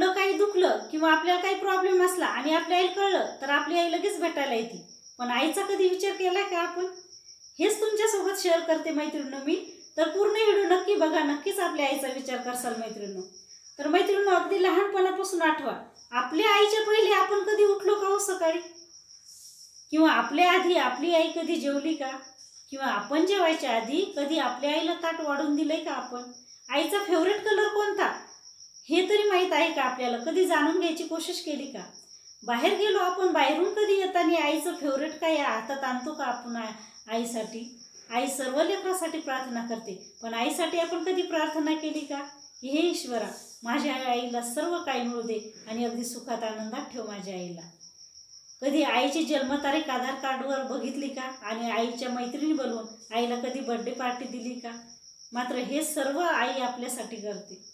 आपलं काही दुखलं किंवा आपल्याला काही प्रॉब्लेम असला आणि आपल्या आईला कळलं तर आपली आई लगेच भेटायला येते. पण आईचा कधी विचार केलाय का आपण? हेच तुमच्यासोबत शेअर करते मैत्रिणींनो मी. तर पूर्ण व्हिडिओ नक्की बघा, नक्कीच आपल्या आईचा विचार करसाल मैत्रिणींनो. तर मैत्रिणींनो, अगदी लहानपणापासून आठवा, आपल्या आईच्या पहिले आपण कधी उठलो का हो सकाळी? किंवा आपल्या आधी आपली आई कधी जेवली का? किंवा आपण जेवायच्या आधी कधी आपल्या आईला ताट वाढून दिलंय का आपण? आईचा फेवरेट कलर कोणता हे तरी माहीत आहे का आपल्याला? कधी जाणून घ्यायची कोशिश केली का? बाहेर गेलो आपण, बाहेरून कधी येताना आईचं फेवरेट काय हातात आणतो का आपण आईसाठी? आई सर्व लेकरांसाठी प्रार्थना करते, पण आईसाठी आपण कधी प्रार्थना केली का? हे ईश्वरा, माझ्या आईला सर्व काही मिळू दे आणि अगदी सुखात आनंदात ठेव माझ्या आईला. कधी आईची जन्मतारीख आधार कार्डवर बघितली का? आणि आईच्या मैत्रिणी बोलवून आईला कधी बर्थडे पार्टी दिली का? मात्र हे सर्व आई आपल्यासाठी करते.